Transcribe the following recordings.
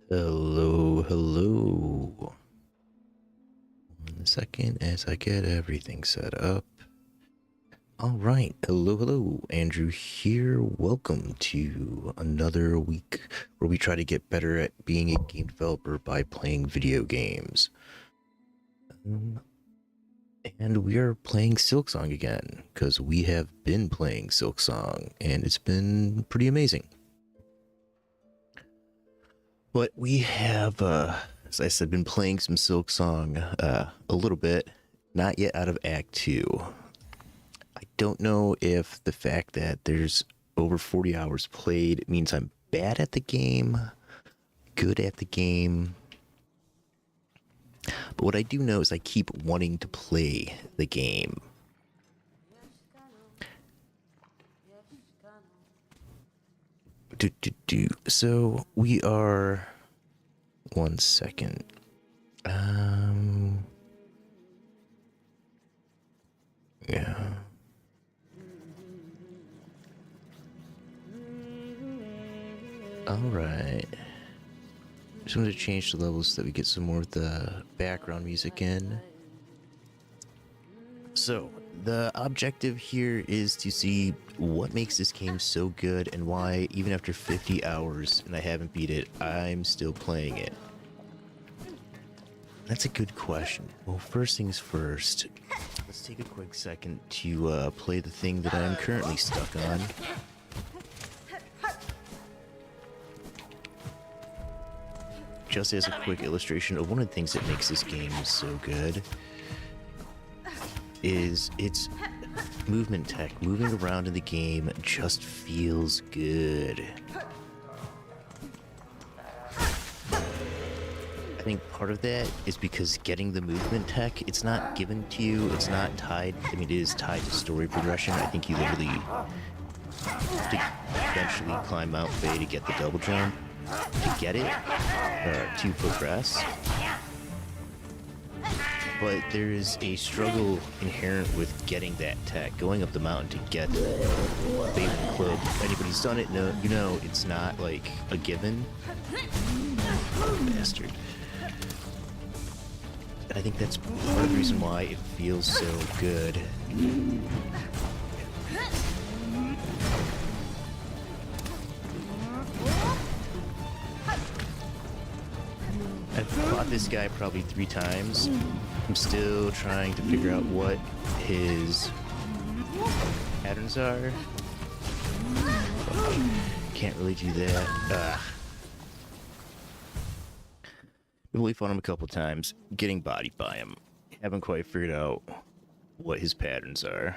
Hello, hello. 1 second as I get everything set up. Alright, hello, Andrew here. Welcome to another week where we try to get better at being a game developer by playing video games. And we are playing Silksong again, because we have been playing Silksong, and it's been pretty amazing. But we have, as I said, been playing some Silksong a little bit, not yet out of Act 2. I don't know if the fact that there's over 40 hours played means I'm bad at the game, good at the game. But what I do know is I keep wanting to play the game. So we are 1 second. Yeah. Alright. Just wanted to change the levels so that we get some more of the background music in. So, the objective here is to see what makes this game so good and why, even after 50 hours and I haven't beat it, I'm still playing it. That's a good question. Well, first things first, let's take a quick second to play the thing that I'm currently stuck on. Just as a quick illustration of one of the things that makes this game so good is its movement tech. Moving around in the game just feels good. I think part of that is because getting the movement tech, it's not given to you, it's not tied, I mean it is tied to story progression. I think you literally have to eventually climb Mount Bay to get the double jump, to get it, to progress. But there is a struggle inherent with getting that tech, going up the mountain to get Baby Cloak. If anybody's done it, no, you know it's not like a given. Bastard. And I think that's part of the reason why it feels so good. I've fought this guy probably 3 times. I'm still trying to figure out what his patterns are. Can't really do that. I've only fought him a couple times, getting bodied by him. Haven't quite figured out what his patterns are.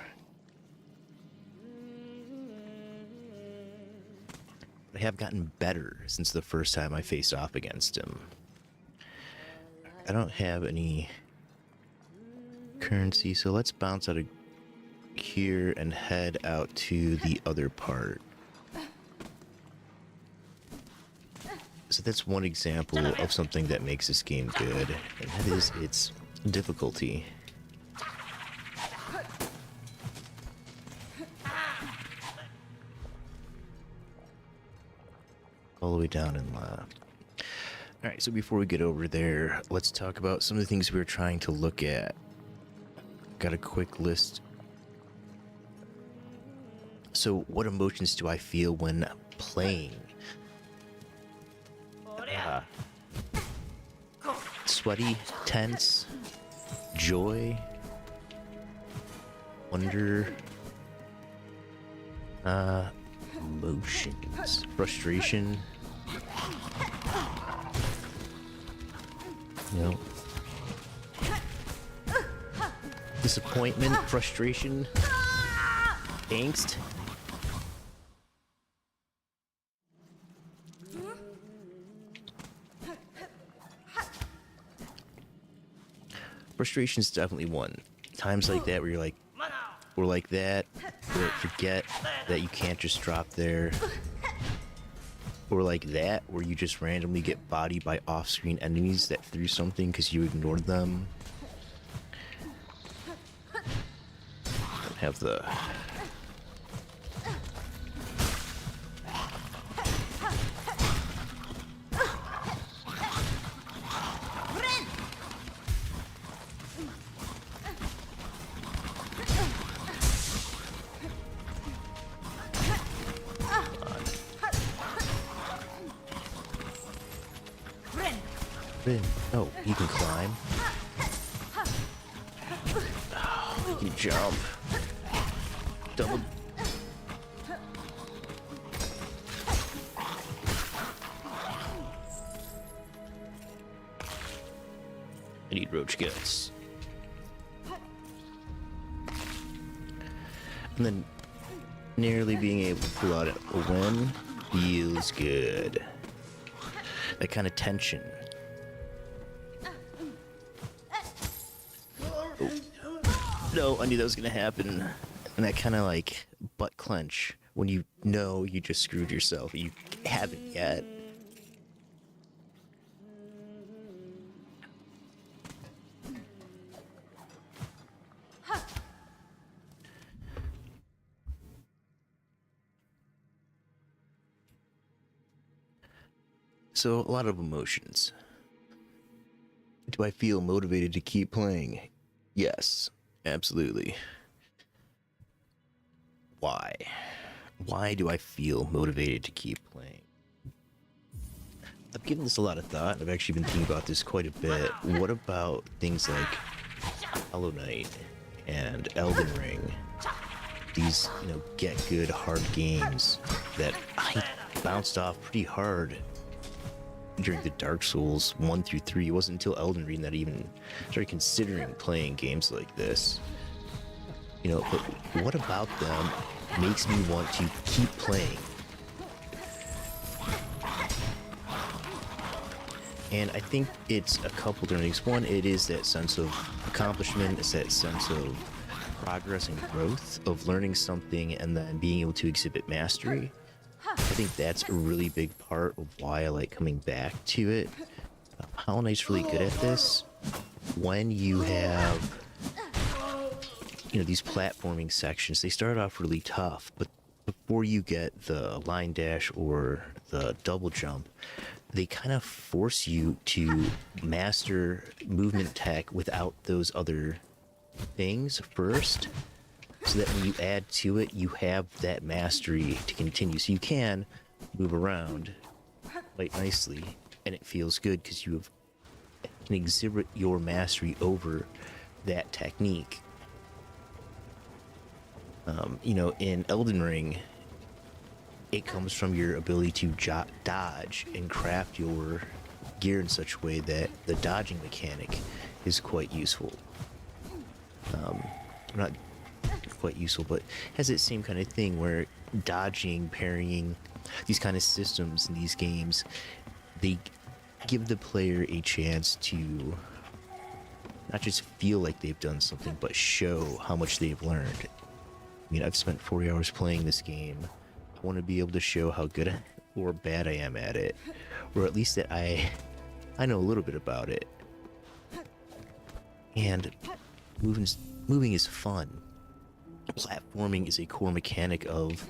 I have gotten better since the first time I faced off against him. I don't have any currency, so let's bounce out of here and head out to the other part. So that's one example of something that makes this game good, and that is its difficulty. All the way down and left. Alright, so before we get over there, let's talk about some of the things we were trying to look at. Got a quick list. So, what emotions do I feel when playing? Sweaty, tense, joy, wonder, emotions, frustration. You know, disappointment, frustration, angst. Frustration is definitely one. Times like that where you're like, or like that, where forget that you can't just drop there. Or like that, where you just randomly get bodied by off-screen enemies that threw something because you ignored them. Don't have the... Oh, you can climb. Oh, you can jump. Double. I need roach guts. And then nearly being able to pull out a win feels good. That kind of tension. Oh. No, I knew that was gonna happen. And that kind of like butt clench when you know you just screwed yourself. You haven't yet. So, a lot of emotions. Do I feel motivated to keep playing? Yes, absolutely. Why? Why do I feel motivated to keep playing? I've given this a lot of thought. I've actually been thinking about this quite a bit. What about things like Hollow Knight and Elden Ring? These, get good, hard games that I bounced off pretty hard during the Dark Souls 1 through 3. It wasn't until Elden Ring that I even started considering playing games like this. But what about them makes me want to keep playing? And I think it's a couple different things. One, it is that sense of accomplishment, it's that sense of progress and growth, of learning something and then being able to exhibit mastery. I think that's a really big part of why I like coming back to it. Hollow Knight's really good at this. When you have, these platforming sections, they start off really tough, but before you get the line dash or the double jump, they kind of force you to master movement tech without those other things first, so that when you add to it, you have that mastery to continue. So you can move around quite nicely, and it feels good because you can exhibit your mastery over that technique. In Elden Ring, it comes from your ability to dodge and craft your gear in such a way that the dodging mechanic is quite useful. Not quite useful, but has that same kind of thing where dodging, parrying, these kind of systems in these games, they give the player a chance to not just feel like they've done something, but show how much they've learned. I've spent 40 hours playing this game. I want to be able to show how good or bad I am at it, or at least that I know a little bit about it. And moving is fun. Platforming is a core mechanic of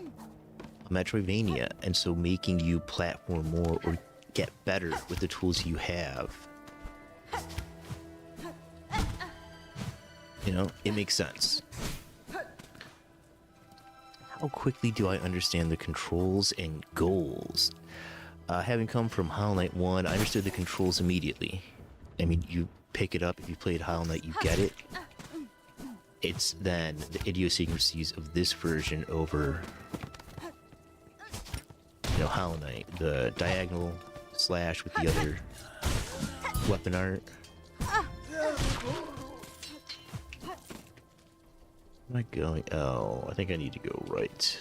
Metroidvania, and so making you platform more or get better with the tools you have, it makes sense. How quickly do I understand the controls and goals? Having come from Hollow Knight 1, I understood the controls immediately. You pick it up, if you played Hollow Knight, you get it. It's then the idiosyncrasies of this version over, Hollow Knight. The diagonal slash with the other weapon art. Am I going? Oh, I think I need to go right.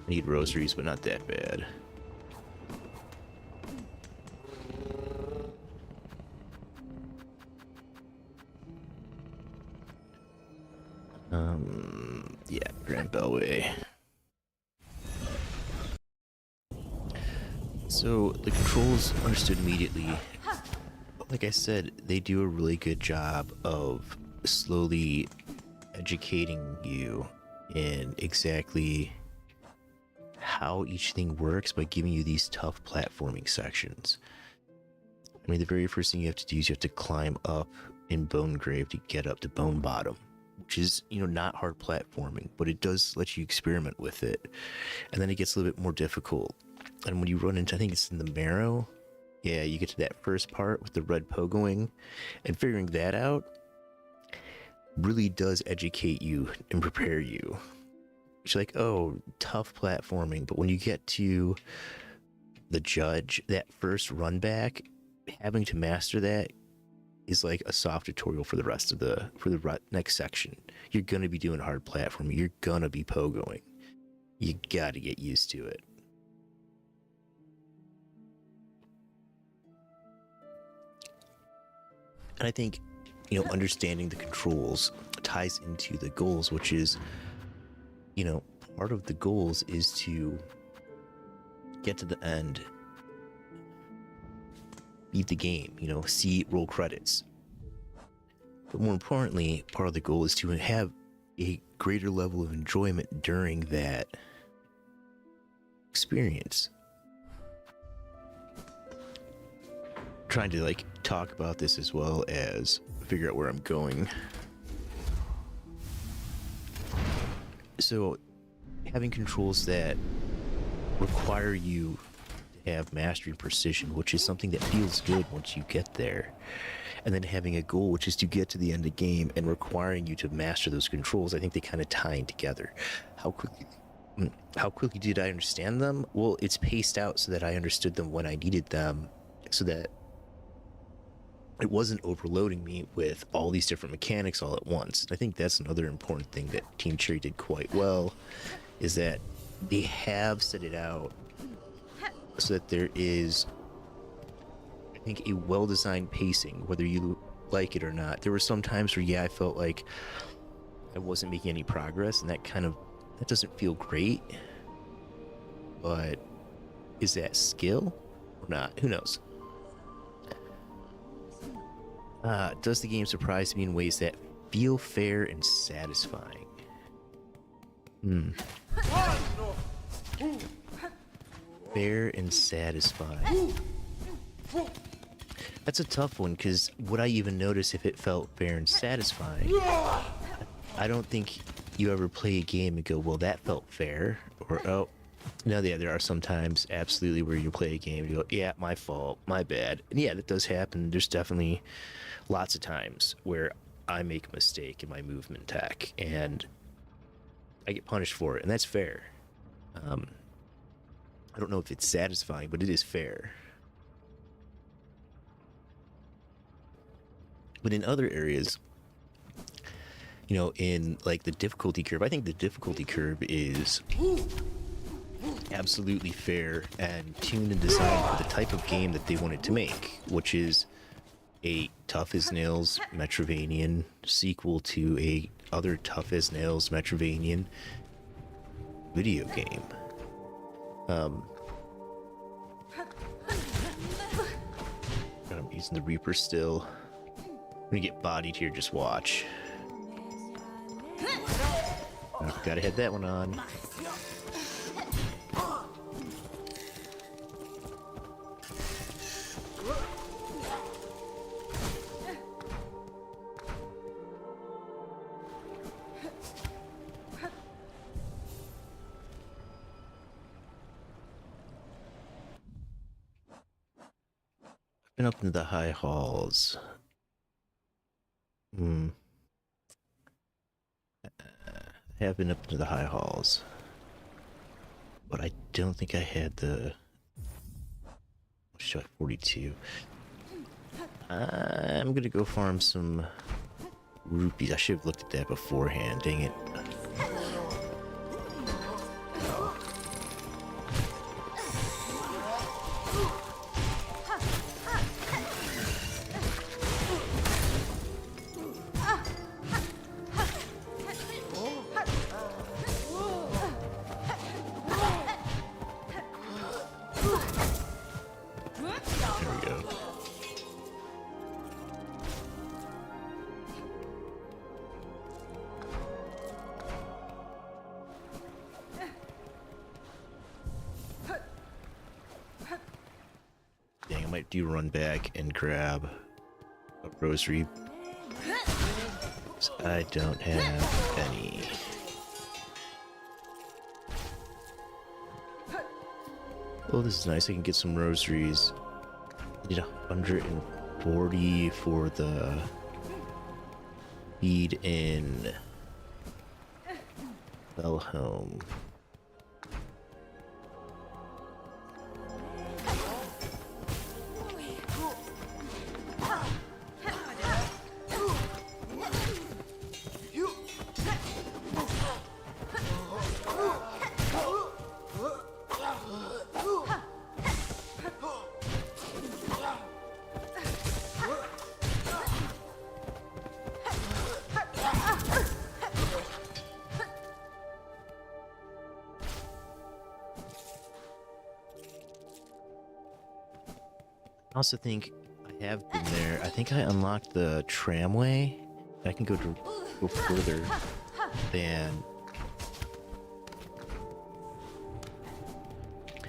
I need rosaries, but not that bad. Yeah, Grand Bellway. So, the controls understood immediately. Like I said, they do a really good job of slowly educating you in exactly how each thing works by giving you these tough platforming sections. I mean, the very first thing you have to do is you have to climb up in Bone Grave to get up to Bone Bottom, which is, you know, not hard platforming, but it does let you experiment with it. And then it gets a little bit more difficult. And when you run into, I think it's in the Marrow, yeah, you get to that first part with the red pogoing, and figuring that out really does educate you and prepare you. It's like, oh, tough platforming, but when you get to the judge, that first run back, having to master that is like a soft tutorial for the rest of the next section. You're gonna be doing hard platforming. You're gonna be pogoing. You gotta get used to it. And I think, you know, understanding the controls ties into the goals, which is, you know, part of the goals is to get to the end, beat the game, you know, see roll credits. But more importantly, part of the goal is to have a greater level of enjoyment during that experience. Trying to like talk about this as well as figure out where I'm going. So having controls that require you to have mastery and precision, which is something that feels good once you get there, and then having a goal which is to get to the end of the game and requiring you to master those controls, I think they kind of tie in together. How quickly did I understand them? Well, it's paced out so that I understood them when I needed them, so that it wasn't overloading me with all these different mechanics all at once. I think that's another important thing that Team Cherry did quite well, is that they have set it out so that there is, I think, a well-designed pacing, whether you like it or not. There were some times where, yeah, I felt like I wasn't making any progress, and that doesn't feel great. But is that skill or not? Who knows? Does the game surprise me in ways that feel fair and satisfying? Fair and satisfying. That's a tough one, because would I even notice if it felt fair and satisfying? I don't think you ever play a game and go, well, that felt fair, or, oh, no, yeah, there are some times absolutely where you play a game and you go, yeah, my fault, my bad. And yeah, that does happen. There's definitely lots of times where I make a mistake in my movement tech and I get punished for it, and that's fair. I don't know if it's satisfying, but it is fair. But in other areas, you know, in like the difficulty curve, I think the difficulty curve is absolutely fair and tuned and designed for the type of game that they wanted to make, which is a tough as nails Metrovanian sequel to a other tough as nails Metrovanian video game. I'm using the Reaper still. I'm gonna get bodied here, just watch. Oh, gotta head that one on. Been up into the high halls. I have been up into the high halls, but I don't think I had the shot 42. I'm gonna go farm some rupees. I should have looked at that beforehand. Dang it. might do run back and grab a rosary. I don't have any. Oh, this is nice. I can get some rosaries. I need 140 for the feed in Bellhome. I also think I have been there. I think I unlocked the tramway. I can go further than...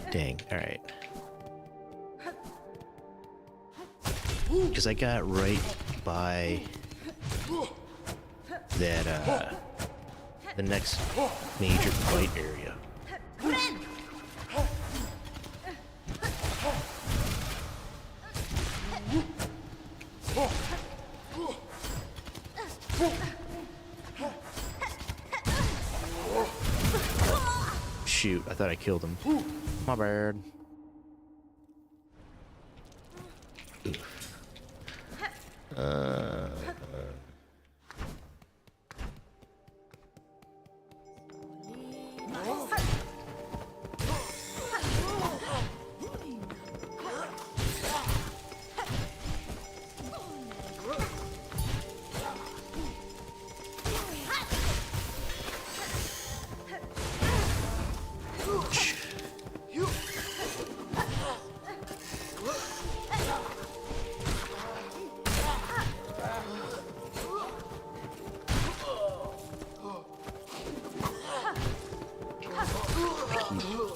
Dang, alright. Because I got right by that, the next major fight area. Shoot, I thought I killed him. My bad.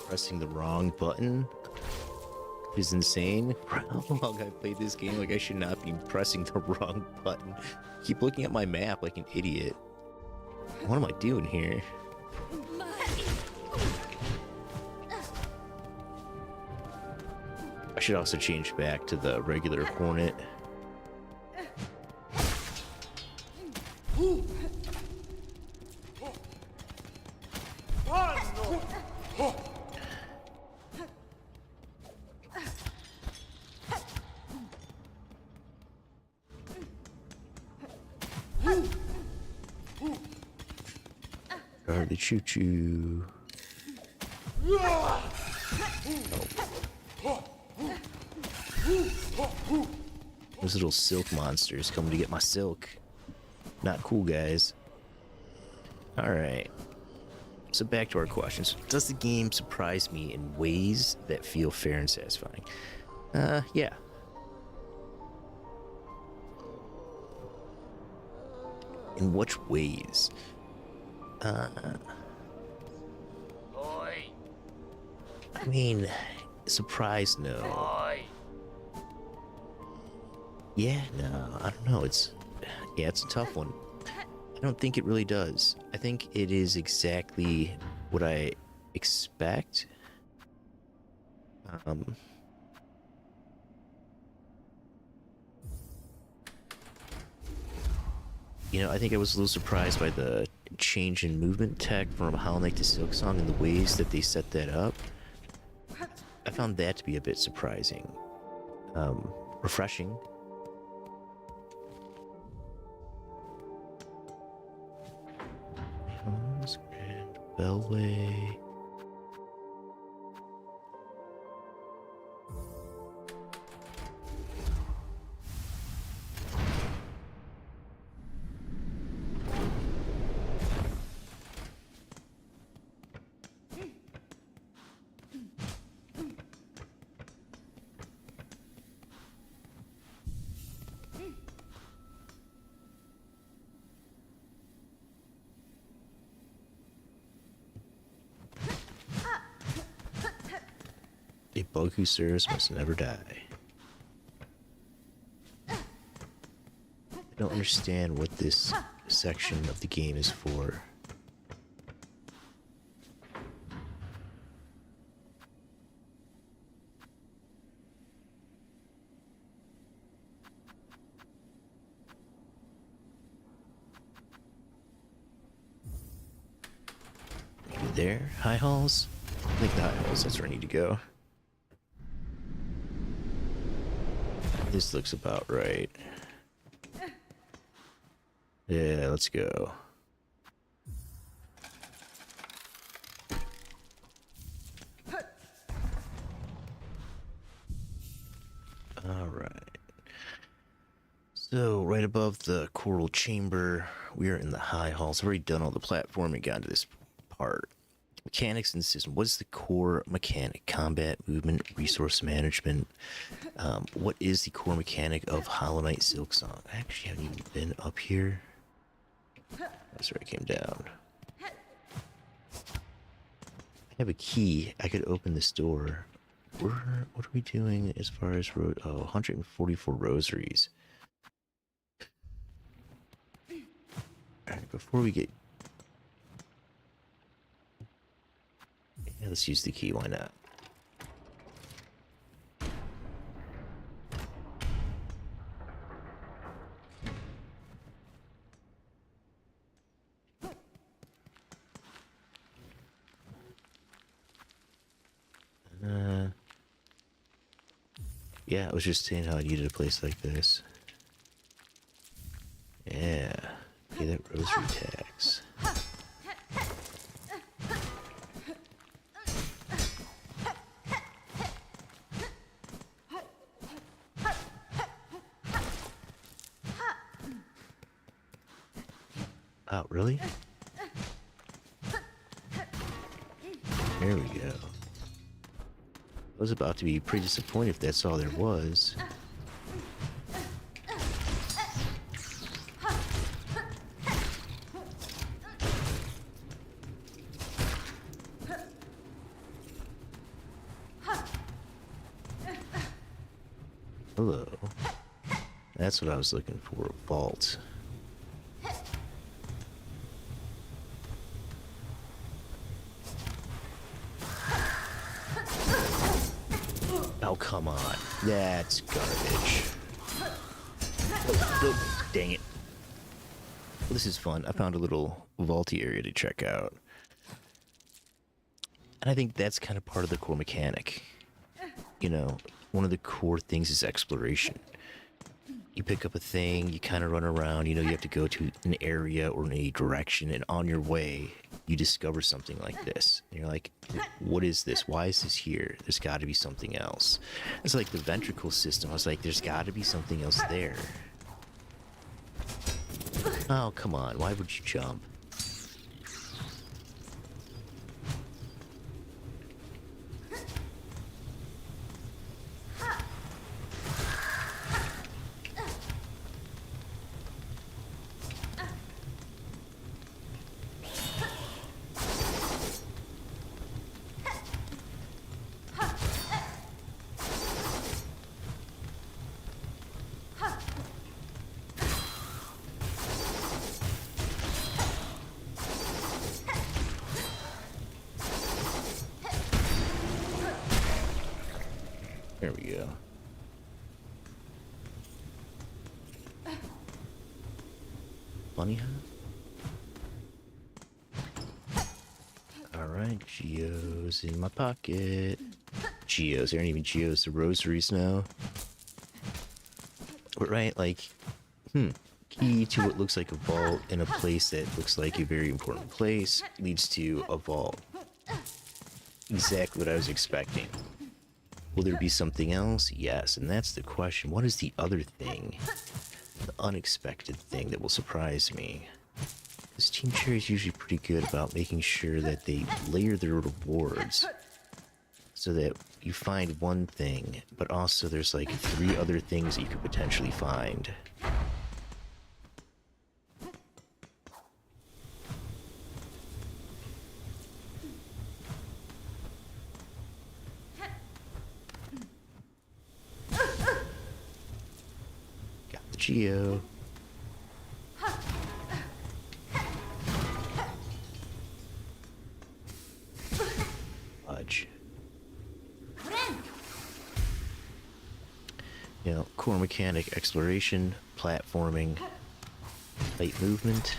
Pressing the wrong button is insane. How long I played this game, like I should not be pressing the wrong button. Keep looking at my map like an idiot. What am I doing here? I should also change back to the regular Hornet. Charlie choo-choo. Oh. Those little silk monsters coming to get my silk. Not cool, guys. Alright. So back to our questions. Does the game surprise me in ways that feel fair and satisfying? Yeah. In which ways? I mean, surprise, no. Yeah, no, I don't know. It's a tough one. I don't think it really does. I think it is exactly what I expect. You know, I think I was a little surprised by the change in movement tech from Hollow Knight to Silksong and the ways that they set that up. I found that to be a bit surprising. Refreshing. Grand Bellway. A bug who serves must never die. don't understand what this section of the game is for. Maybe there? High halls? I think the high halls, that's where I need to go. This looks about right. Yeah, let's go. Alright. So, right above the coral chamber, we are in the high halls. I've already done all the platforming, gotten to this part. Mechanics and system. What is the core mechanic? Combat, movement, resource management. What is the core mechanic of Hollow Knight Silksong? I actually haven't even been up here. That's where I came down. I have a key. I could open this door. What are we doing as far as 144 rosaries. Alright, before we get... Yeah, let's use the key, why not? Yeah, I was just saying how I needed a place like this. Yeah, pay that rosary tax. Oh, really? There we go. I was about to be pretty disappointed if that's all there was. Hello. That's what I was looking for, a vault. Oh, come on. That's garbage. Oh, dang it. Well, this is fun. I found a little vaulty area to check out. And I think that's kind of part of the core mechanic. You know, one of the core things is exploration. You pick up a thing, you kind of run around, you know, you have to go to an area or in a direction, and on your way, you discover something like this. And you're like, what is this? Why is this here? There's got to be something else. It's like the ventricle system. I was like, there's got to be something else there. Oh, come on. Why would you jump? There we go. Bunny hut? Alright, geos in my pocket. Geos, they aren't even geos, they're rosaries now. But right, like, key to what looks like a vault in a place that looks like a very important place leads to a vault. Exactly what I was expecting. Will there be something else? Yes, and that's the question. What is the other thing? The unexpected thing that will surprise me. This Team Cherry is usually pretty good about making sure that they layer their rewards so that you find one thing, but also there's like 3 other things that you could potentially find. Got the Geo. You know, core mechanic, exploration, platforming, light movement.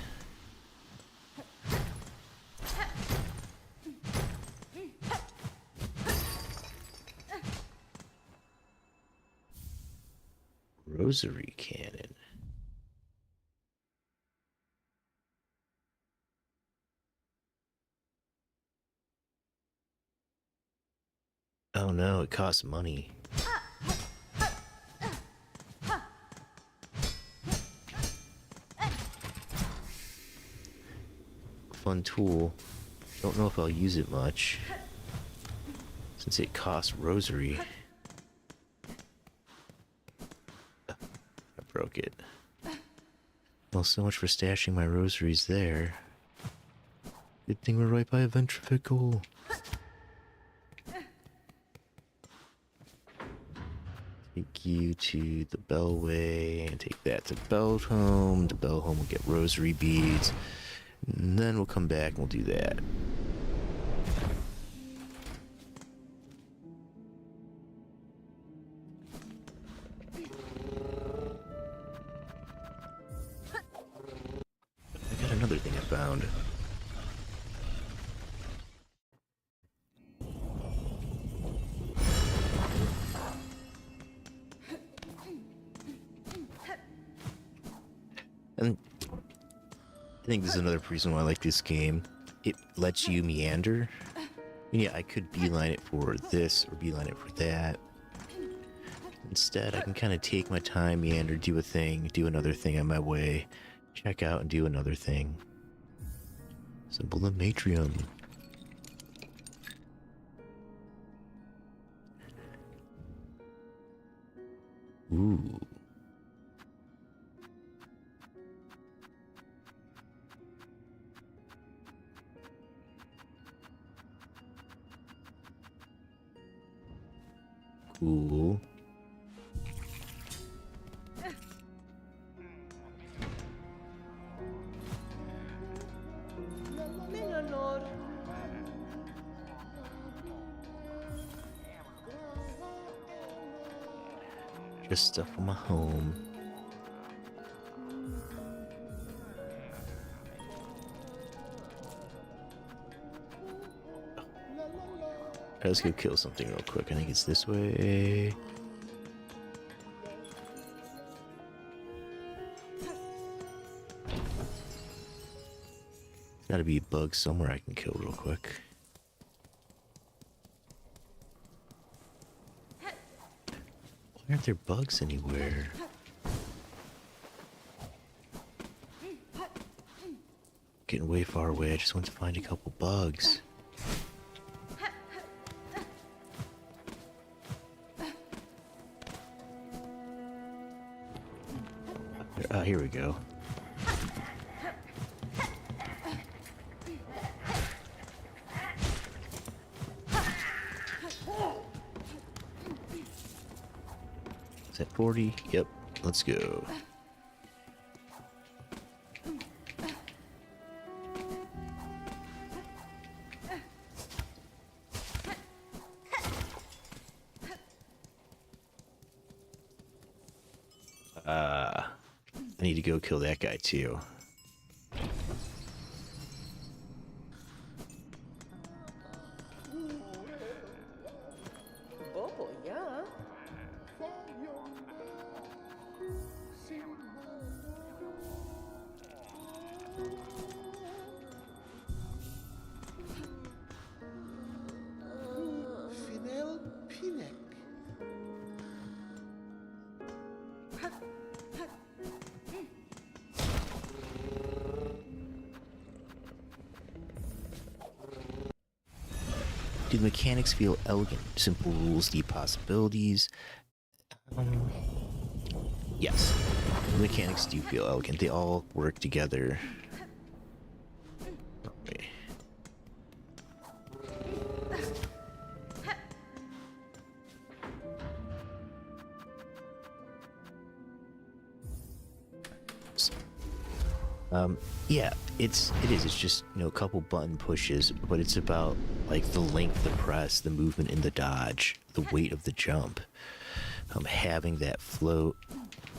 Rosary cannon. Oh no, it costs money. Fun tool. Don't know if I'll use it much, since it costs rosary. I broke it. Well, so much for stashing my rosaries there. Good thing we're right by a ventricle. Take you to the Bellway and take that to Bellhome. The Bellhome will get rosary beads. And then we'll come back and we'll do that. I got another thing I found. And I think this is another reason why I like this game. It lets you meander. And yeah, I could beeline it for this or beeline it for that. Instead, I can kind of take my time, meander, do a thing, do another thing on my way, check out and do another thing. Symbol of Matrium. Ooh. Cool. Just stuff for my home. Let's go kill something real quick. I think it's this way. Gotta be a bug somewhere I can kill real quick. Why aren't there bugs anywhere? Getting way far away. I just want to find a couple bugs. Ah, here we go. Is that 40? Yep, let's go. I need to go kill that guy too. Do the mechanics feel elegant? Simple rules, deep possibilities. Yes. The mechanics do feel elegant. They all work together. Okay. Yeah, it is. It's just, you know, a couple button pushes, but it's about like the length of the press, the movement in the dodge, the weight of the jump. having that float,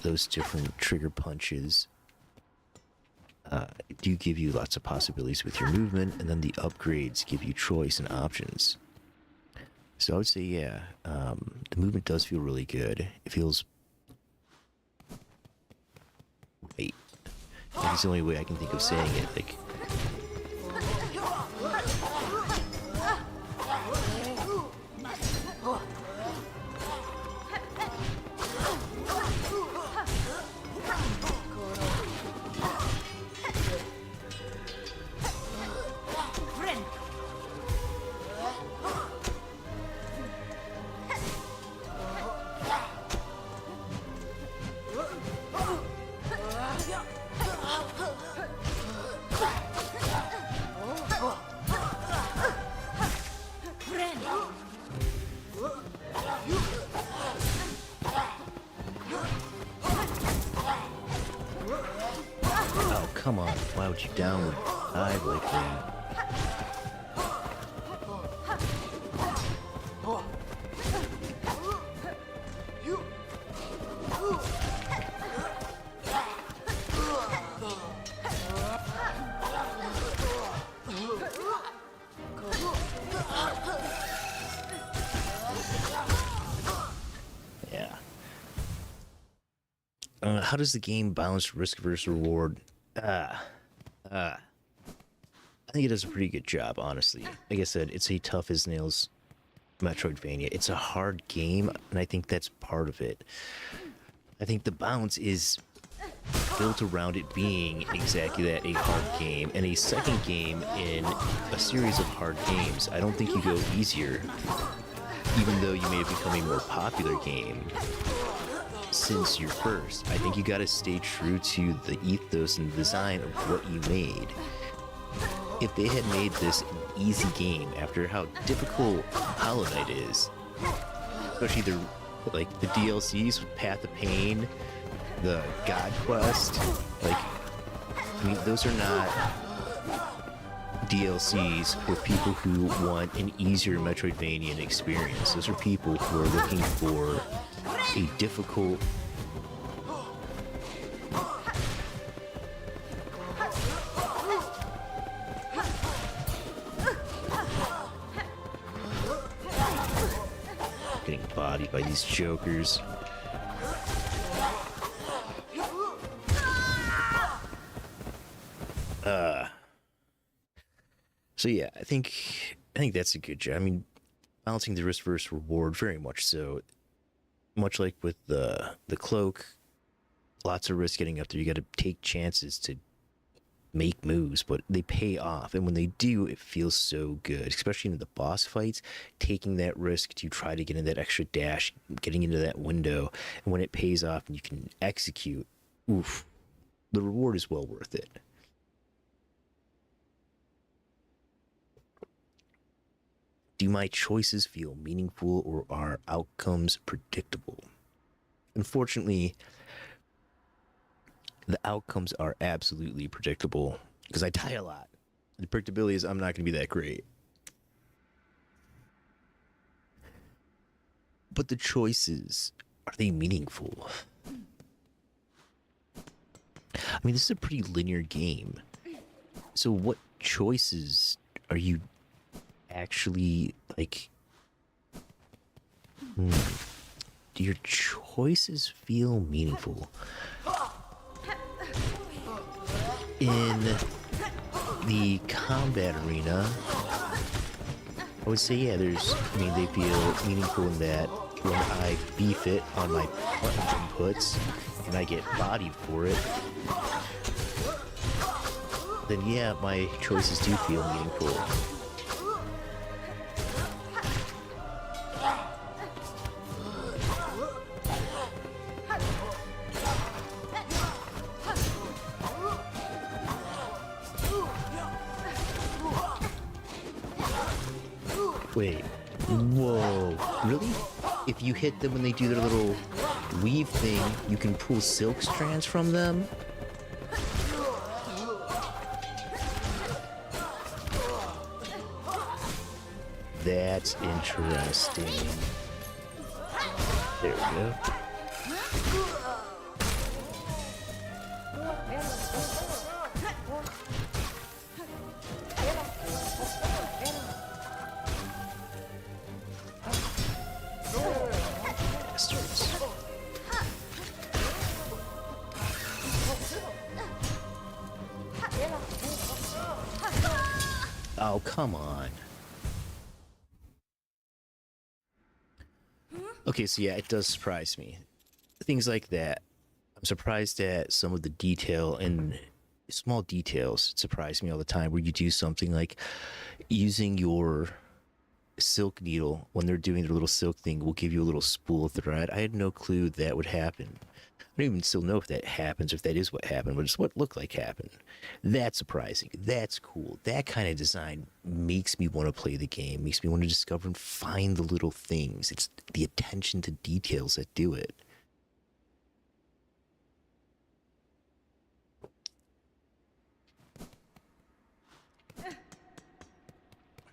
those different trigger punches do give you lots of possibilities with your movement, and then the upgrades give you choice and options. So I would say, yeah, the movement does feel really good. It feels right. That's the only way I can think of saying it. Like, oh, come on. Why would you downward dive like that? Yeah. How does the game balance risk versus reward? I think it does a pretty good job, honestly. Like I said, it's a tough as nails Metroidvania. It's a hard game, and I think that's part of it. I think the balance is built around it being exactly that, a hard game, and a second game in a series of hard games. I don't think you go easier, even though you may have become a more popular game since your first. I think you gotta stay true to the ethos and design of what you made. If they had made this an easy game after how difficult Hollow Knight is, especially the DLCs with Path of Pain, the God Quest, like, I mean, those are not DLCs for people who want an easier Metroidvania experience. Those are people who are looking for a difficult getting bodied by these jokers. So yeah, I think that's a good job. I mean, balancing the risk versus reward, very much so. Much like with the cloak, lots of risk getting up there. You got to take chances to make moves, but they pay off. And when they do, it feels so good, especially in the boss fights, taking that risk to try to get in that extra dash, getting into that window. And when it pays off and you can execute, oof, the reward is well worth it. Do my choices feel meaningful, or are outcomes predictable? Unfortunately, the outcomes are absolutely predictable because I die a lot. The predictability is I'm not going to be that great. But the choices, are they meaningful? I mean, this is a pretty linear game. So what choices are you actually, like, do your choices feel meaningful? In the combat arena, I would say, yeah, they feel meaningful in that when I beef it on my inputs and I get bodied for it, then yeah, my choices do feel meaningful. Wait, whoa, really? If you hit them when they do their little weave thing, you can pull silk strands from them? That's interesting. There we go. Bastards. Oh, come on. Okay, so yeah, it does surprise me. Things like that. I'm surprised at some of the detail and small details surprise me all the time, where you do something like using your silk needle when they're doing their little silk thing will give you a little spool of thread. I had no clue that would happen. I don't even still know if that happens, if that is what happened, but it's what looked like happened. That's surprising. That's cool. That kind of design makes me want to play the game, makes me want to discover and find the little things. It's the attention to details that do it.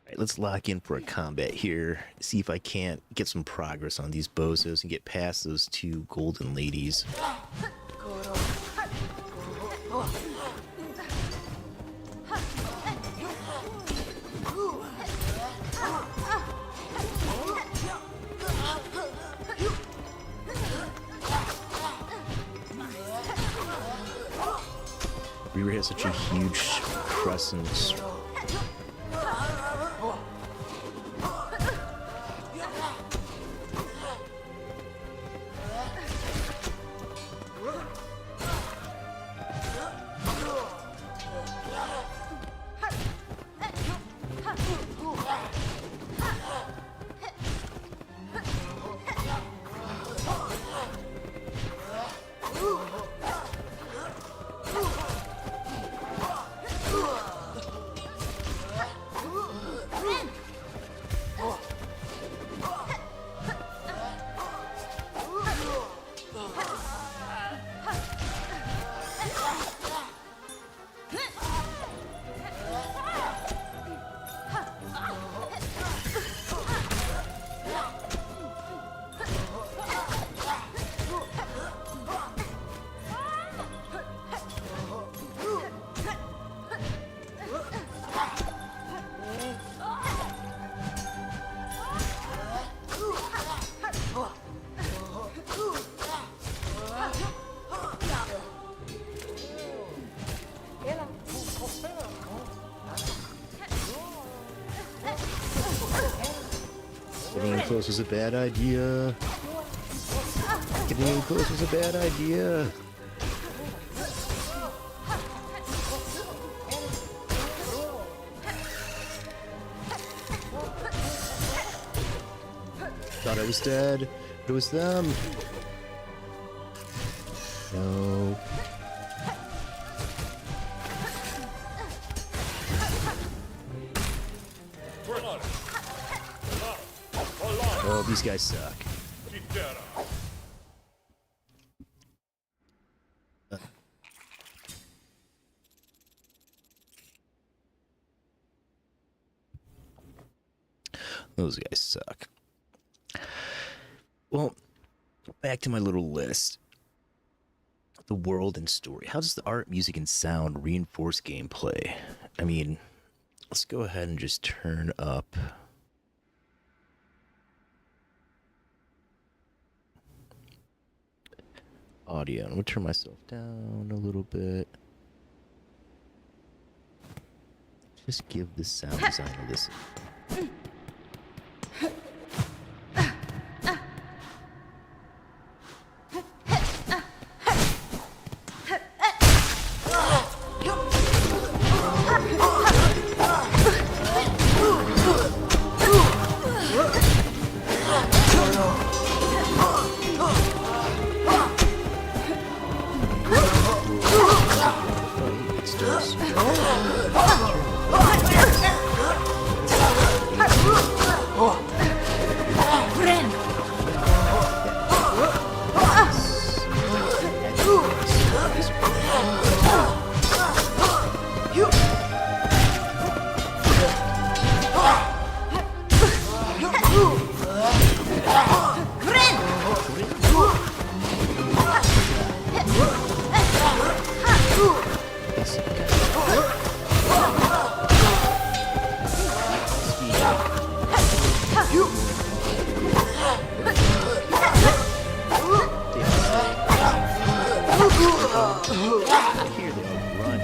Alright, let's lock in for a combat here. See if I can't get some progress on these bozos and get past those two golden ladies. Reaver has such a huge presence. Getting in close was a bad idea. Getting in close was a bad idea. Thought I was dead. It was them. No. Oh, these guys suck. Those guys suck. Well, back to my little list. The world and story. How does the art, music, and sound reinforce gameplay? I mean, let's go ahead and just turn up audio. I'm gonna turn myself down a little bit. Just give the sound design a listen. Here they go, run.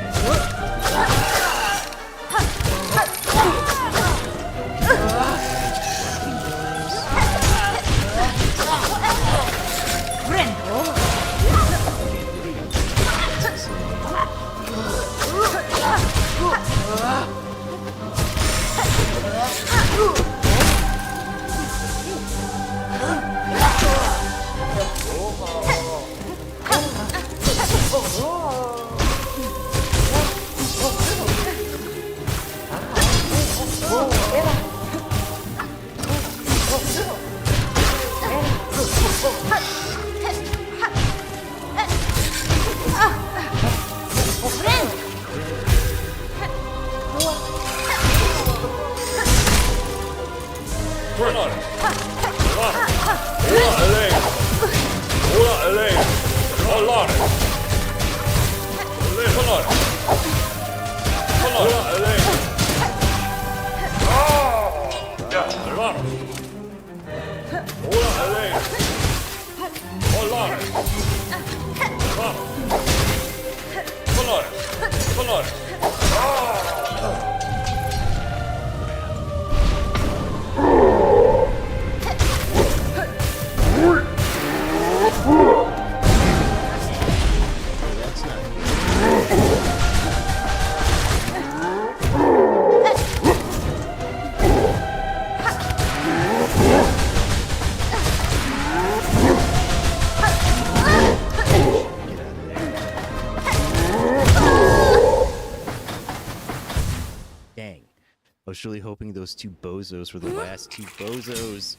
I was really hoping those two bozos were the last two bozos.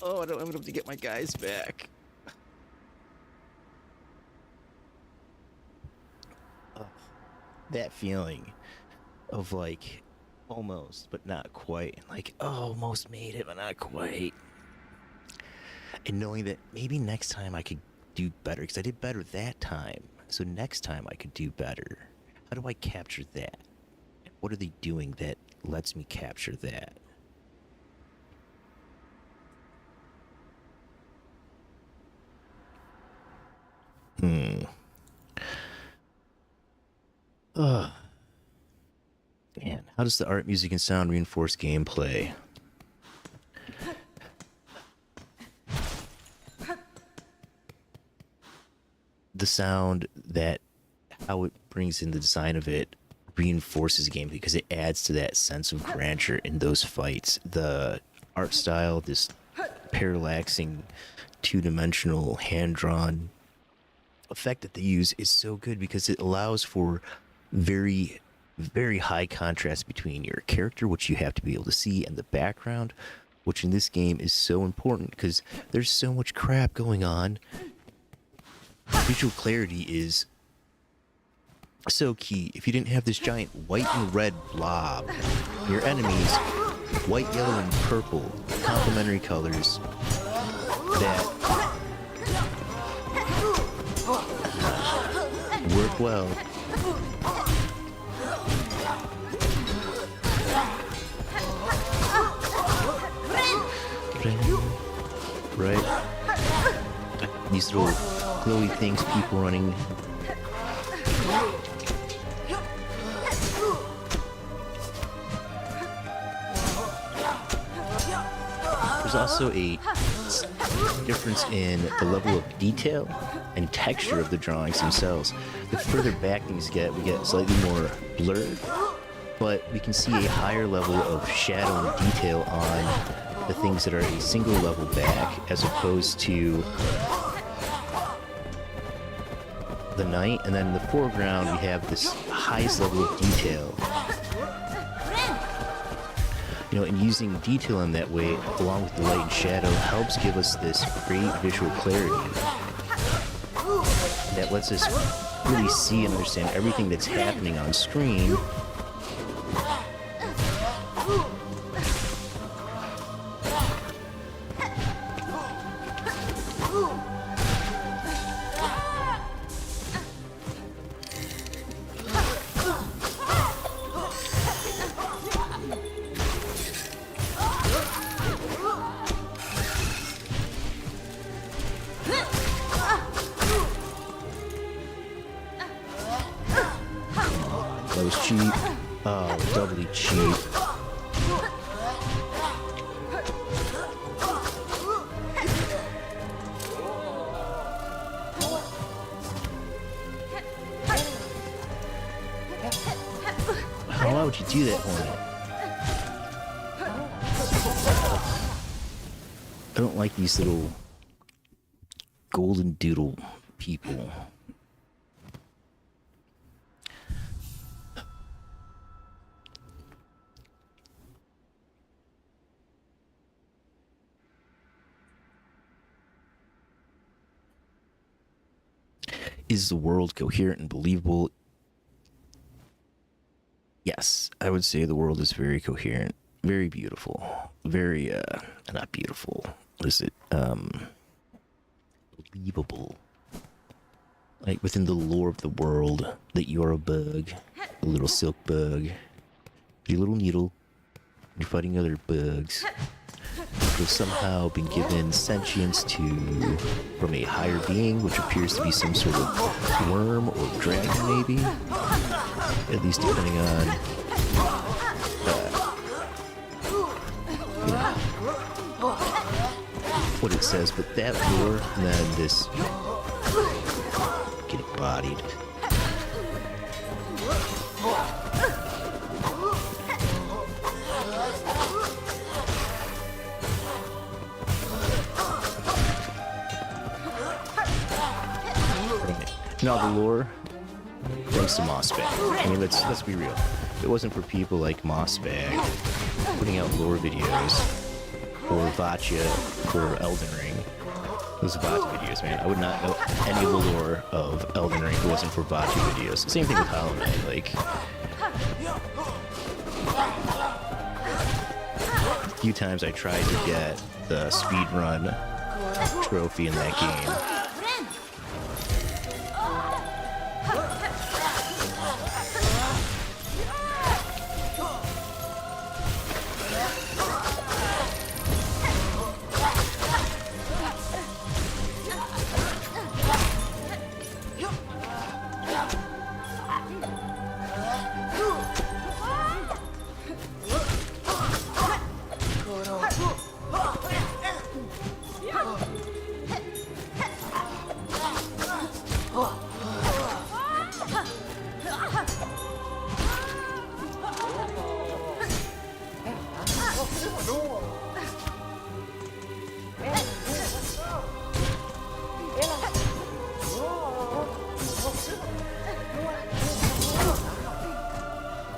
Oh, I don't have enough to get my guys back. Oh, that feeling of like almost, but not quite. Like, oh, almost made it, but not quite. And knowing that maybe next time I could do better, because I did better that time. So next time I could do better. How do I capture that? What are they doing that lets me capture that? Ugh. Man, how does the art, music, and sound reinforce gameplay? The sound, that how it brings in the design of it, reinforces game because it adds to that sense of grandeur in those fights. The art style, this parallaxing, two-dimensional, hand-drawn effect that they use is so good because it allows for very, very high contrast between your character, which you have to be able to see, and the background, which in this game is so important because there's so much crap going on. Visual clarity is so key. If you didn't have this giant white and red blob, your enemies, white, yellow, and purple, complementary colors that work well. Right? These little glowy things keep running. There's also a difference in the level of detail and texture of the drawings themselves. The further back things get, we get slightly more blurred, but we can see a higher level of shadow and detail on the things that are a single level back, as opposed to the night. And then in the foreground, we have this highest level of detail. You know, and using detail in that way, along with the light and shadow, helps give us this great visual clarity that lets us really see and understand everything that's happening on screen. cheap. Oh, doubly cheap. Why would you do that, Hornet? I don't like these little golden doodle people. Is the world coherent and believable? Yes, I would say the world is very coherent, very beautiful, very, not beautiful. What is it? Believable. Like within the lore of the world, that you're a bug, a little silk bug, your little needle, you're fighting other bugs. You've somehow been given sentience from a higher being, which appears to be some sort of worm or dragon, maybe? At least depending on what it says, but that lore, and then this getting bodied. No, the lore, thanks to Mossbag. I mean, let's be real. If it wasn't for people like Mossbag putting out lore videos, or Vacha for Elden Ring, those Vacha videos, man, I would not know any of the lore of Elden Ring if it wasn't for Vacha videos. Same thing with Hollow Knight, like, a few times I tried to get the speedrun trophy in that game.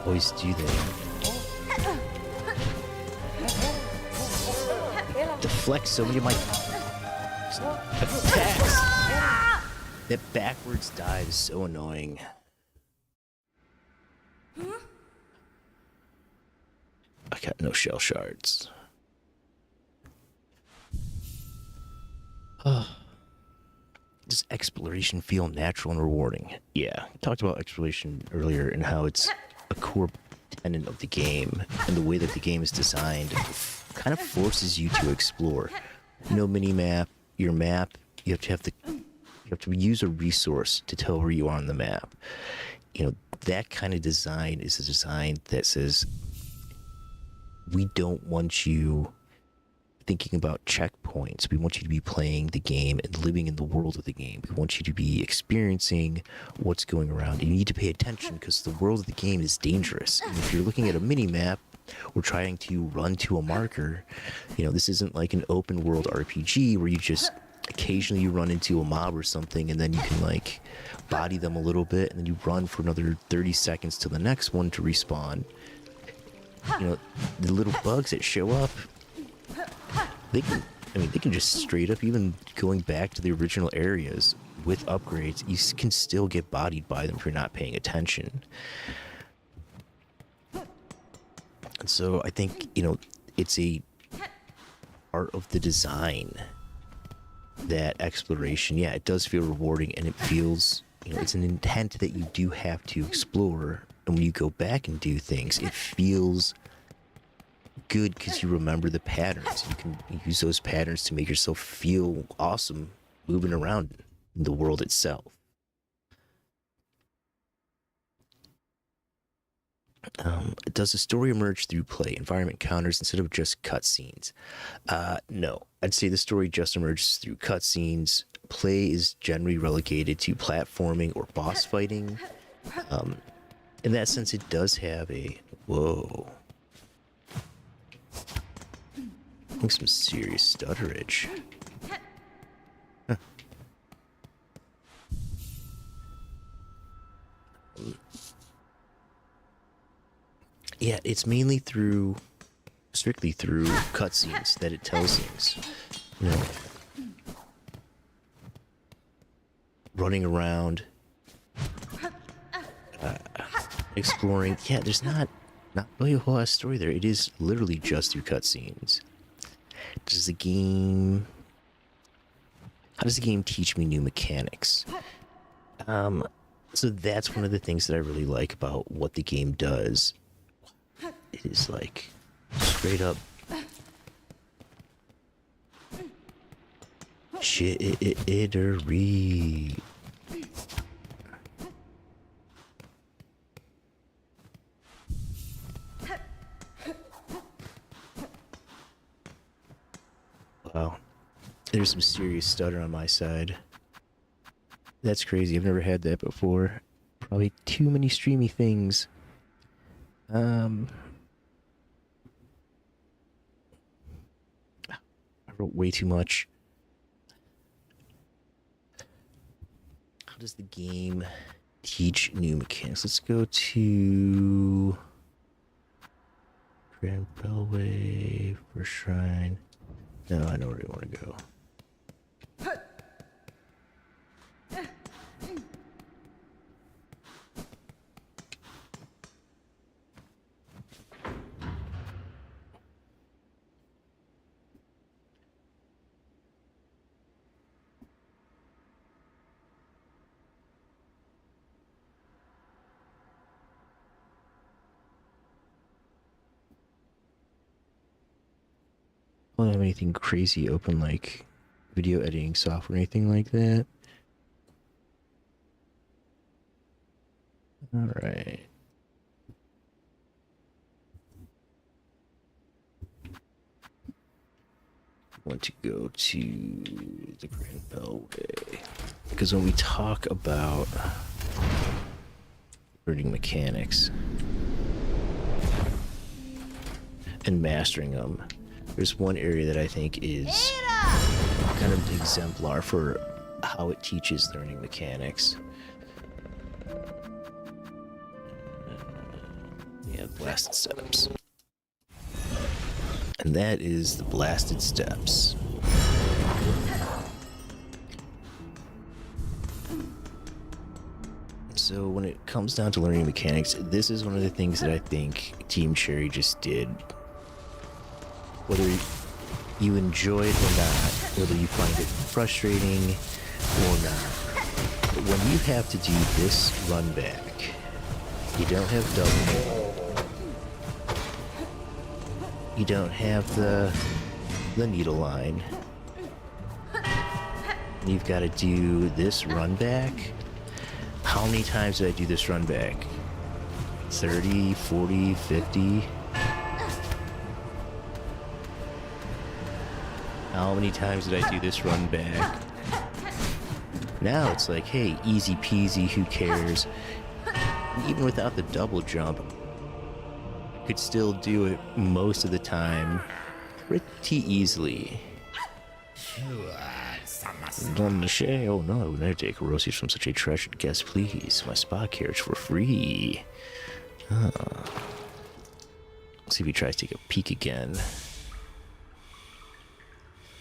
Always do that. Deflect so many of my attacks. That backwards dive is so annoying. I got no shell shards. Does exploration feel natural and rewarding? Yeah, I talked about exploration earlier and how it's a core tenet of the game, and the way that the game is designed kind of forces you to explore. No mini map, your map, you have to use a resource to tell where you are on the map. You know, that kind of design is a design that says, we don't want you thinking about checkpoints. We want you to be playing the game and living in the world of the game. We want you to be experiencing what's going around. And you need to pay attention because the world of the game is dangerous. And if you're looking at a mini map or trying to run to a marker, you know, this isn't like an open world RPG where you just occasionally you run into a mob or something and then you can like body them a little bit and then you run for another 30 seconds to the next one to respawn. You know, the little bugs that show up, they can just straight up, even going back to the original areas with upgrades, you can still get bodied by them if you're not paying attention. And so I think, you know, it's a part of the design that exploration, yeah, it does feel rewarding and it feels, you know, it's an intent that you do have to explore. And when you go back and do things, it feels good because you remember the patterns. You can use those patterns to make yourself feel awesome moving around in the world itself. Does the story emerge through play, environment counters instead of just cutscenes? No, I'd say the story just emerges through cutscenes. Play is generally relegated to platforming or boss fighting. In that sense, it does have a whoa. I think some serious stutterage. Huh. Yeah, it's mainly strictly through cutscenes that it tells things. You know, running around, exploring. Yeah, there's not really a whole lot of story there. It is literally just through cutscenes. How does the game teach me new mechanics? So that's one of the things that I really like about what the game does. It is like straight up shittery. Wow. There's some serious stutter on my side. That's crazy. I've never had that before. Probably too many streamy things. I wrote way too much. How does the game teach new mechanics? Let's go to Grand Bellway for Shrine. No, I know where you want to go. I don't have anything crazy open like video editing software or anything like that. All right. I want to go to the Grand Bellway because when we talk about learning mechanics and mastering them, there's one area that I think is kind of exemplar for how it teaches learning mechanics. Yeah, blasted steps. And that is the blasted steps. So when it comes down to learning mechanics, this is one of the things that I think Team Cherry just did. Whether you enjoy it or not, whether you find it frustrating or not, but when you have to do this run back, you don't have double, you don't have the needle line, you've got to do this run back. How many times did I do this run back? 30, 40, 50? How many times did I do this run back? Now it's like, hey, easy peasy, who cares? Even without the double jump, I could still do it most of the time pretty easily. Oh no, I would never take roses from such a treasured guest, please. My spa carriage for free. Let's see if he tries to take a peek again.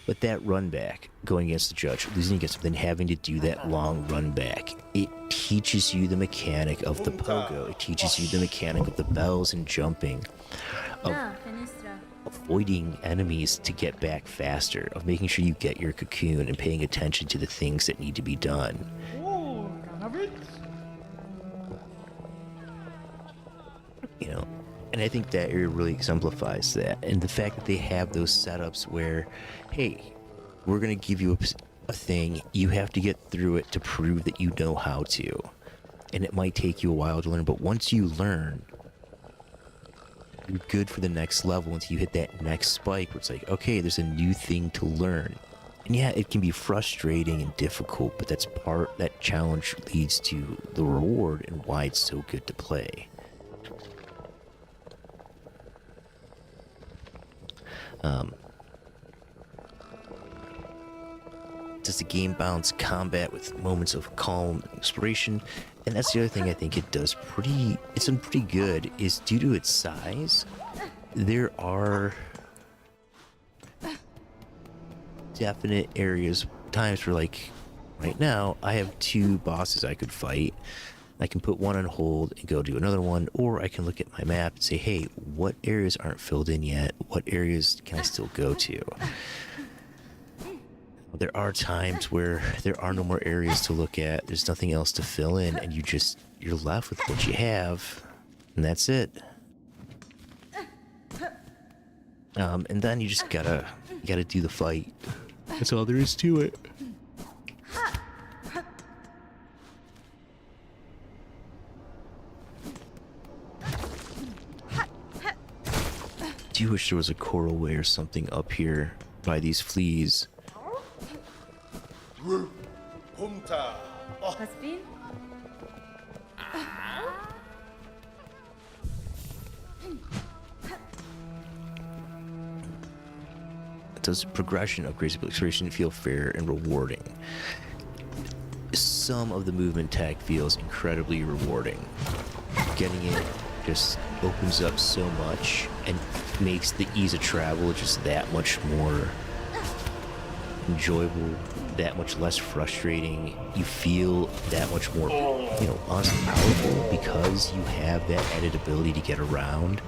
But that run back, going against the judge, losing against him, then having to do that long run back, it teaches you the mechanic of the pogo. It teaches you the mechanic of the bells and jumping, of avoiding enemies to get back faster, of making sure you get your cocoon and paying attention to the things that need to be done. You know, and I think that area really exemplifies that. And the fact that they have those setups where, hey, we're going to give you a thing, you have to get through it to prove that you know how to. And it might take you a while to learn, but once you learn, you're good for the next level until you hit that next spike where it's like, okay, there's a new thing to learn. And yeah, it can be frustrating and difficult, but that challenge leads to the reward and why it's so good to play. Does the game balance combat with moments of calm and exploration? And that's the other thing I think it does it's done pretty good, is due to its size, there are definite times where, like, right now, I have 2 bosses I could fight. I can put one on hold and go do another one, or I can look at my map and say, hey, what areas aren't filled in yet? What areas can I still go to? There are times where there are no more areas to look at, there's nothing else to fill in, and you're left with what you have, and that's it. And then you just gotta do the fight. That's all there is to it. Do you wish there was a coral way or something up here by these fleas? Hasbin? Does progression of Crazy Exploration feel fair and rewarding? Some of the movement tech feels incredibly rewarding. Getting it just opens up so much and makes the ease of travel just that much more enjoyable, that much less frustrating. You feel that much more, honestly powerful because you have that added ability to get around,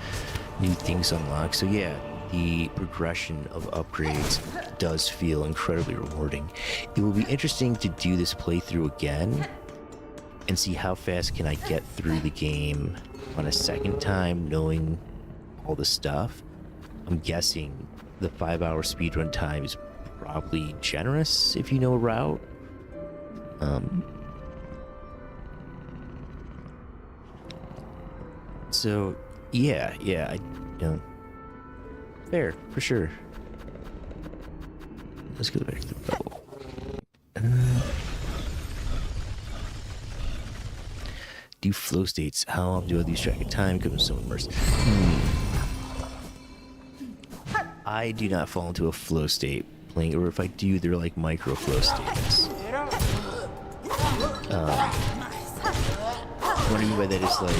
new things unlock. So yeah, the progression of upgrades does feel incredibly rewarding. It will be interesting to do this playthrough again and see how fast can I get through the game on a second time, knowing all the stuff. I'm guessing the 5-hour speedrun time is probably generous if you know a route. So yeah, fair for sure. Let's go back to the bubble. Do flow states? How do I lose track of time? Because I'm so immersed. I do not fall into a flow state playing, or if I do, they're like micro flow states. What I mean by that is, like,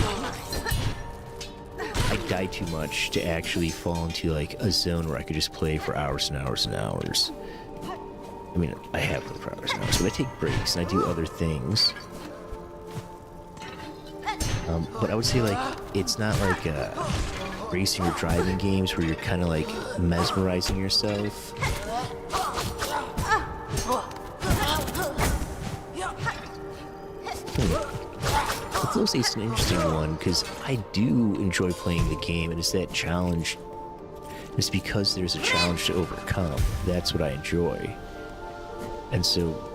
I die too much to actually fall into like a zone where I could just play for hours and hours and hours. I mean, I have played for hours and hours, but I take breaks and I do other things. But I would say, like, it's not like racing or driving games where you're kind of like mesmerizing yourself. The flow state's an interesting one because I do enjoy playing the game, and it's that challenge. It's because there's a challenge to overcome. That's what I enjoy. And so,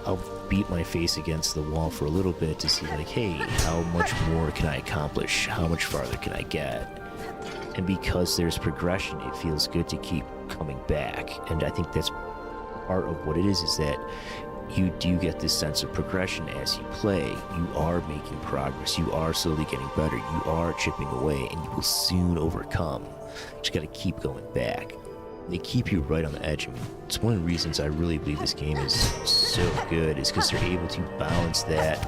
I'll beat my face against the wall for a little bit to see, like, hey, how much more can I accomplish? How much farther can I get? And because there's progression, it feels good to keep coming back. And I think that's part of what it is that you do get this sense of progression as you play. You are making progress. You are slowly getting better. You are chipping away, and you will soon overcome. You just got to keep going back. They keep you right on the edge. I mean, it's one of the reasons I really believe this game is so good, is because they're able to balance that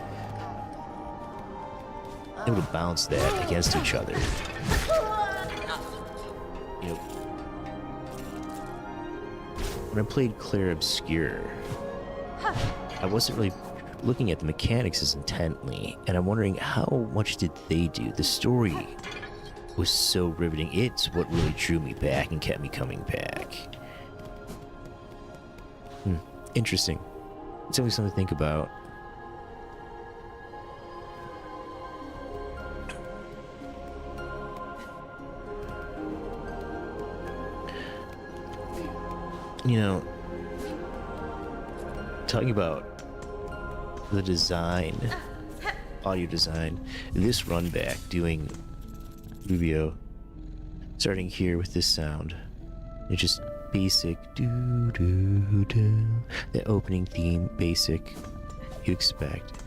against each other. When I played Clair Obscure, I wasn't really looking at the mechanics as intently, and I'm wondering how much did they do? The story was so riveting. It's what really drew me back and kept me coming back. Interesting. It's always something to think about. Talking about the design, audio design, this run back doing Rubio Starting here with this sound. It's just basic doo doo doo. The opening theme, basic, you expect.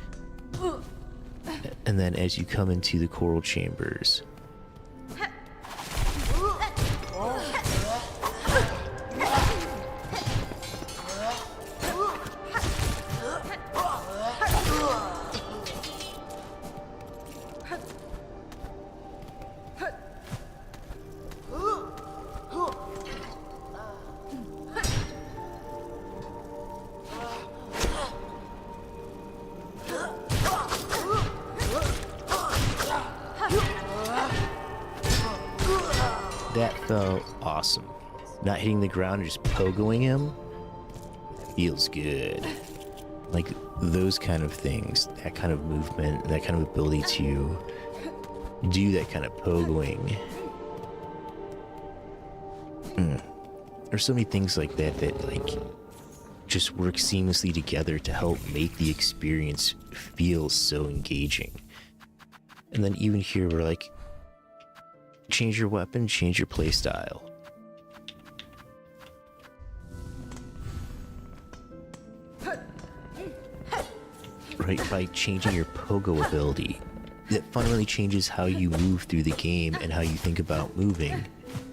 And then as you come into the choral chambers, that felt awesome. Not hitting the ground and just pogoing him feels good. Like those kind of things, that kind of movement, that kind of ability to do that kind of pogoing. There's so many things like that that like just work seamlessly together to help make the experience feel so engaging. And then even here we're like, change your weapon, change your playstyle. Right, by changing your pogo ability, that fundamentally changes how you move through the game and how you think about moving,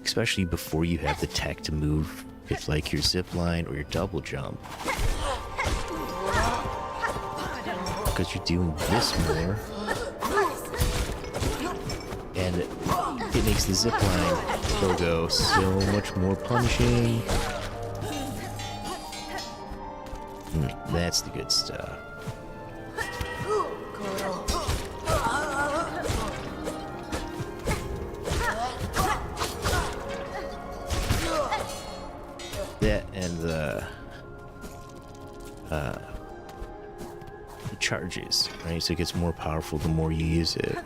especially before you have the tech to move with like your zip line or your double jump. Because you're doing this more. And it makes the zipline pogo so much more punishing. That's the good stuff. That and the charges, right? So it gets more powerful the more you use it.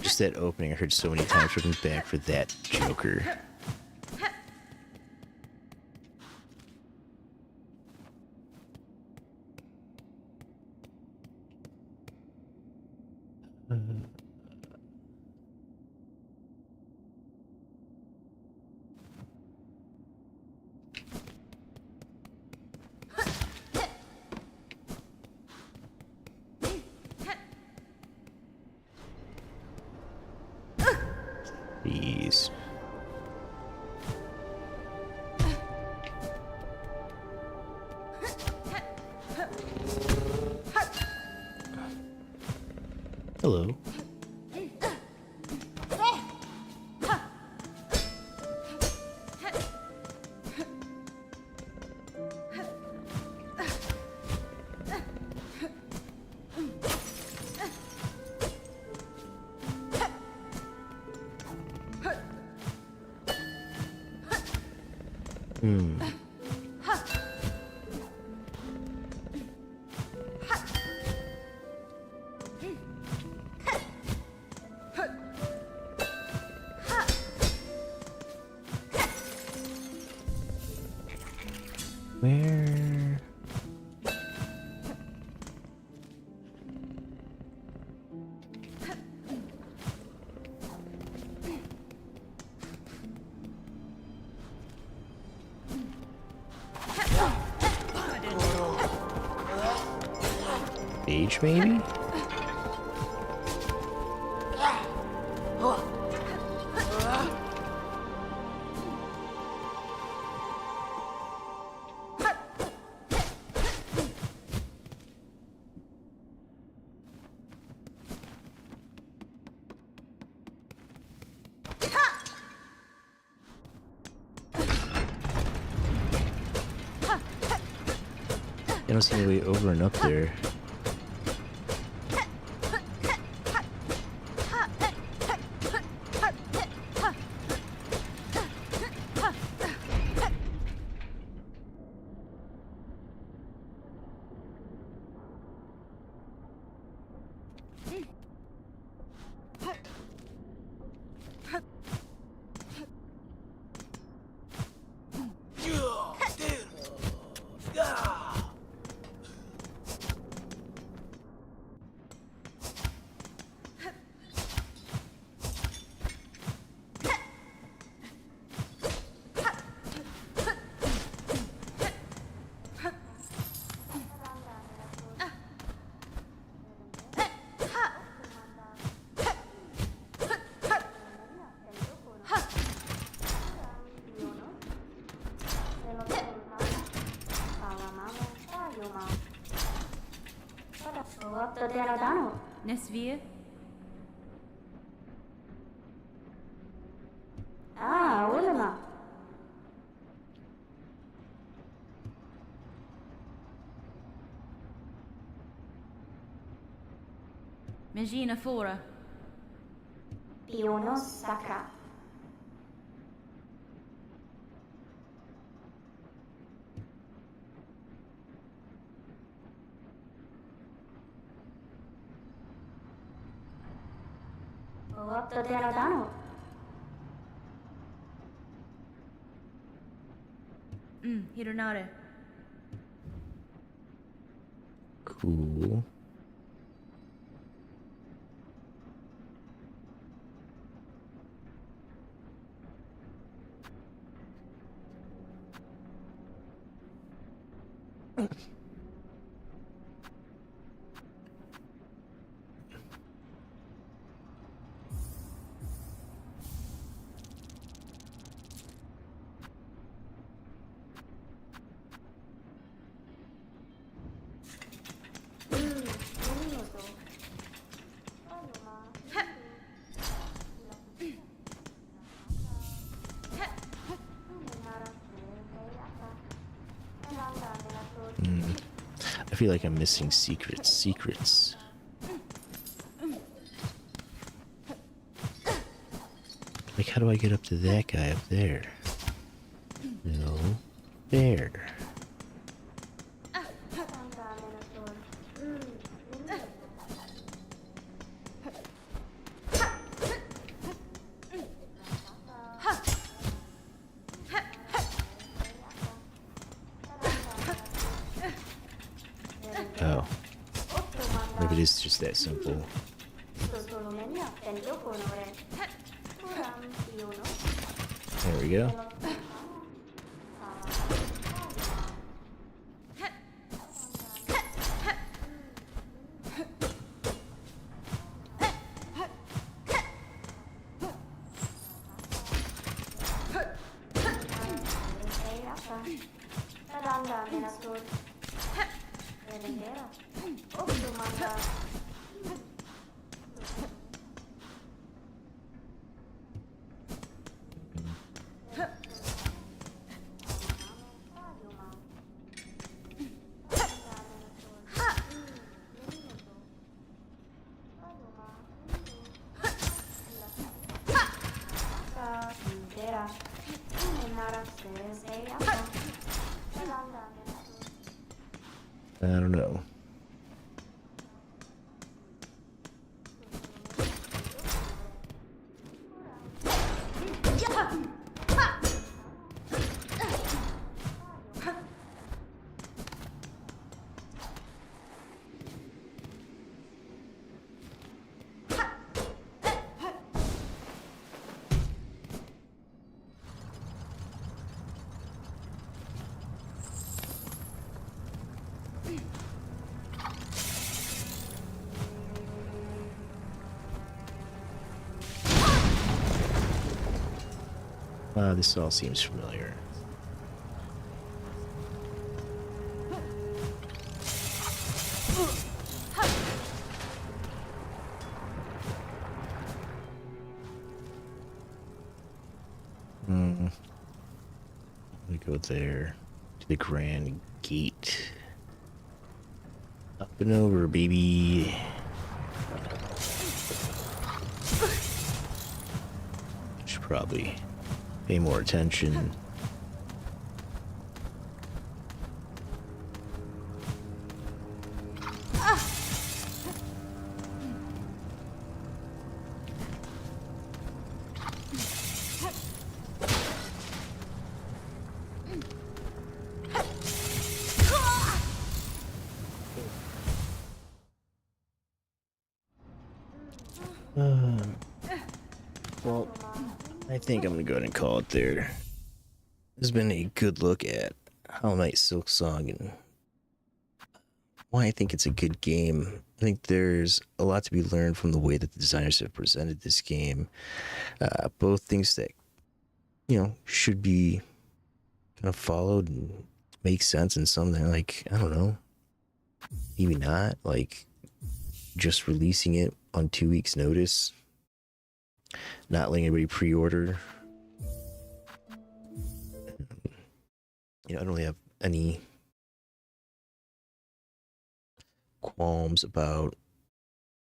Just that opening I heard so many times looking back for that Joker. Jeez. Hello. Where? Stage, maybe? I don't see any way over and up there. Nesvir? Ulama. Megina Fora. Pionos Sacra. Opto Teradano. Hironare. Cool. I feel like I'm missing secrets. Like, how do I get up to that guy up there? No. There. Oh. Maybe it is just that simple. There we go. I don't know. This all seems familiar. We go there to the Grand Gate. Up and over, baby. Should probably pay more attention. Well, I think I'm gonna go ahead and call it there. This has been a good look at Hollow Knight Silksong and why I think it's a good game. I think there's a lot to be learned from the way that the designers have presented this game. Both things that, should be kind of followed and make sense, and something like, I don't know, maybe not, like just releasing it on 2 weeks notice, not letting anybody pre-order. I don't really have any qualms about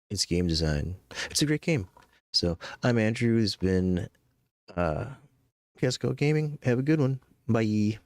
its game design. It's a great game. So I'm Andrew, who's been Casco Gaming. Have a good one. Bye.